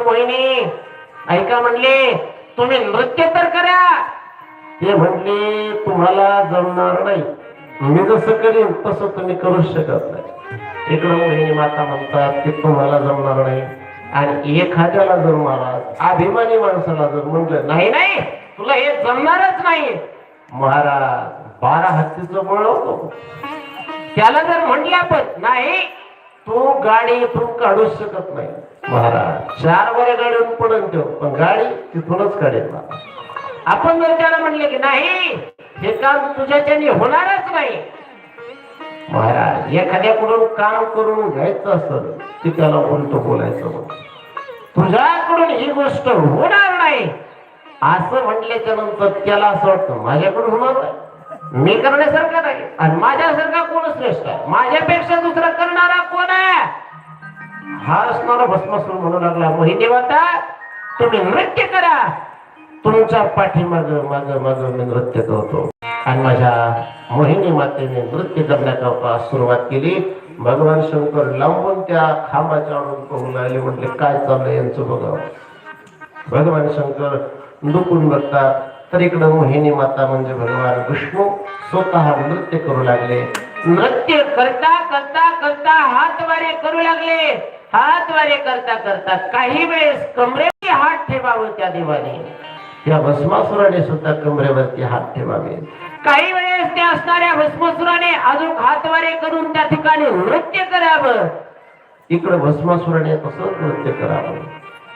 मोहिनी ऐका म्हणले तुम्ही नृत्य तर करा. ते म्हणले तुम्हाला जमणार नाही, मी जसं करीन तसं तुम्ही करू शकत नाही. इकडं मोहिनी माता म्हणतात की तुम्हाला जमणार नाही. आणि एखाद्याला जर महाराज अभिमानी माणसाला जर म्हणलं नाही नाही तुला हे जमणारच नाही, महाराज 12 हत्तीचं बळ होतो. त्याला जर म्हटलं आपण नाही तू गाडी इथून काढू शकत नाही, महाराज 4 वर गाडीवर पडून ठेव पण गाडी तिथूनच काढेल. आपण जर त्याला म्हणले की नाही हे काम तुझ्याच्याने होणारच नाही, महाराज एखाद्याकडून काम करून घ्यायचं असतं की त्याला उलट बोलायचं, तुझ्याकडून ही गोष्ट होणार नाही असं म्हटल्याच्या नंतर त्याला असं वाटतं माझ्याकडून होणार नाही, मी करण्यासारखा नाही आणि माझ्यासारखा कोण श्रेष्ठ आहे, माझ्यापेक्षा दुसरा करणारा कोण आहे. हा असणारा भस्मासूर म्हणू लागला मोहिनी माता तुम्ही नृत्य करा. तुमच्या पाठीमाग माग माग मी नृत्य करतो. आणि माझ्या मोहिनी मातेने नृत्य करण्याकरता सुरुवात केली. भगवान शंकर लांबून त्या खांबाच्या आडून पाहू लागले, म्हटले काय चाललंय यांचं बघावं. भगवान शंकर डुकून बघतात तर इकडं मोहिनी माता म्हणजे भगवान विष्णू स्वतः नृत्य करू लागले. नृत्य करता करता करता हात वारे करू लागले. हात वारे करता करता काही वेळेस कमरेवरती हात ठेवावं त्या देवाने, त्या भस्मासुराने सुद्धा कमरेवरती हात ठेवावे. काही वेळेस त्या असणाऱ्या भस्मासुराने अजून हातवारे करून त्या ठिकाणी नृत्य करावं. इकडे भस्मासुराने तसंच नृत्य करावं.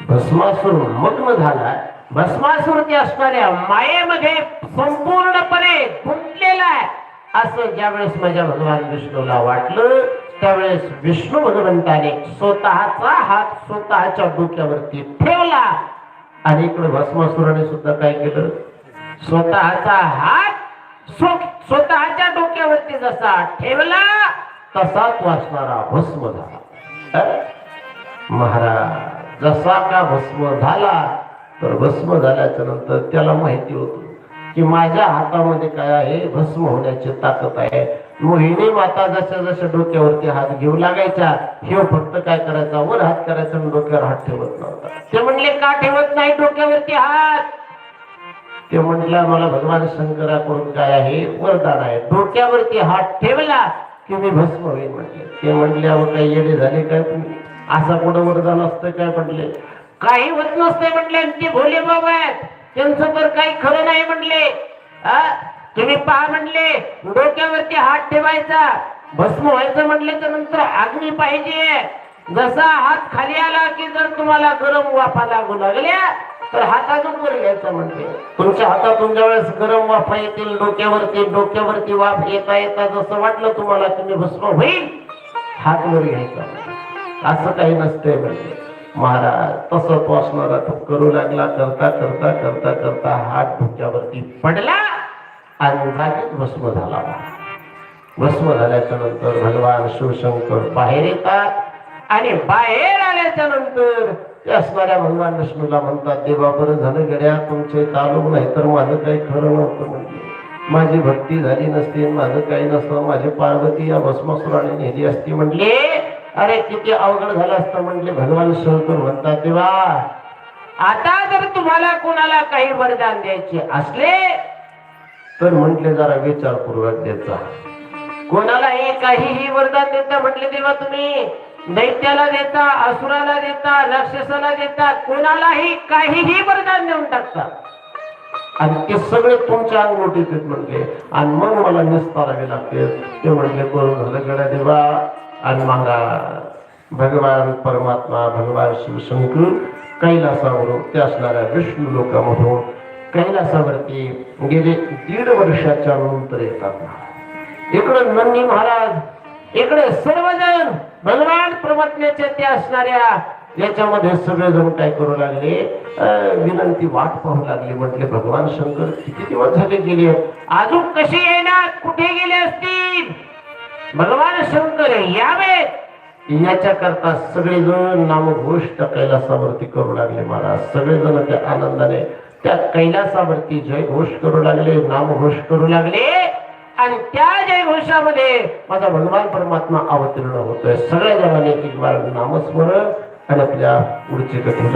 भस्मासुर मग्न झाला. भस्मासुर त्या असणाऱ्या मायेमध्ये संपूर्णपणे गुंतलेला आहे असं ज्यावेळेस माझ्या भगवान विष्णूला वाटलं त्यावेळेस विष्णू भगवंताने स्वतःचा हात स्वतःच्या डोक्यावरती ठेवला. आणि इकडे भस्मासुराने सुद्धा काय केलं, स्वतःचा हात स्वतःच्या डोक्यावरती जसा ठेवला तसाच वाचणारा भस्म झाला. महाराज जसा का भस्म झाला तर भस्म झाल्याच्या नंतर त्याला माहिती होतं की माझ्या हातामध्ये काय आहे, भस्म होण्याची ताकद आहे. मोहिनी माता जशा जशा डोक्यावरती हात घेऊ लागायच्या हे फक्त काय करायचा वर हात करायचा आणि डोक्यावर हात ठेवत नव्हता. ते म्हणले का ठेवत नाही डोक्यावरती हात. ते म्हटलं मला भगवान शंकराकडून काय आहे वरदान आहे, डोक्यावरती हात ठेवला की मी भस्म होईल म्हटले. ते म्हणले अहो काही येडे झाले काय तुम्ही, असं कुठं वरदान असतं काय म्हटले, काही होत नसते म्हटले. ते भोले बाबा आहेत त्यांचं तर काही खरं नाही म्हटले. तुम्ही पहा म्हणले डोक्यावरती हात ठेवायचा, भस्म व्हायचं म्हटल्याच्या नंतर अग्नी पाहिजे. जसा हात खाली आला की जर तुम्हाला गरम वाफा लागू लागल्या तर हातातून वर घ्यायचा म्हणते. तुमच्या हातातून ज्या वेळेस गरम वाफा येतील डोक्यावरती वाफ येता येता जसं वाटलं तुम्हाला तुम्ही भस्म होईल हात वर घ्यायचा. असं काही नसतंय म्हणजे महाराज. तसं तो असणारा तो करू लागला. करता करता करता करता हात डोक्यावरती पडला आणि जागीच भस्म झाला. भस्म झाल्याच्या नंतर भगवान शिवशंकर बाहेर येतात आणि बाहेर आल्याच्या नंतर ते असणाऱ्या भगवान विष्णूला म्हणतात देवा बरं झालं गड्या तुमचे तालुक नाही तर माझं काही खरं नव्हतं म्हणजे माझी भक्ती झाली नसती, माझं काही नसतं, माझी पार्वती या भस्मासुराने नेली असती म्हणले. अरे किती अवघड झालं असतं म्हणले. भगवान शंकर म्हणतात देवा आता जर तुम्हाला कोणाला काही वरदान द्यायचे असले तर म्हटले जरा विचारपूर्वक द्यायचा. कोणालाही काहीही वरदान देता म्हटले देवा तुम्ही दैत्याला देता, असुराला देता, राक्षसाला देता, कोणालाही काहीही वरदान देऊन टाकता आणि ते सगळे तुमच्या अंगोटीत म्हटले आणि मग मला निस्तारावे लागते. ते म्हटले बरोबर झालं गड्या देवा. आणि मग भगवान परमात्मा भगवान शिवशंकर कैलासावरून ते असणाऱ्या विष्णू लोकामधून कैलासावरती गेले 1.5 वर्षाच्या नंतर येतात. इकडे नंदी महाराज, इकडे सर्वजण भगवान परमात्म्याच्या त्या असणाऱ्या याच्यामध्ये सगळेजण काय करू लागले, विनंती वाट पाहू लागले. म्हटले भगवान शंकर किती दिवस झाले गेले, अजून कसे येणार, कुठे गेले असतील, भगवान शंकर यावे याच्या करता सगळेजण नामघोष त्या कैलासावरती करू लागले. महाराज सगळेजण त्या आनंदाने त्या कैलासावरती जयघोष करू लागले, नामघोष करू लागले. आणि त्या जयघोषामध्ये माझा भगवान परमात्मा अवतीर्ण होतोय. सगळ्या जणांनी एक बार नामस्मरण आणि आपल्या पुढची कथेला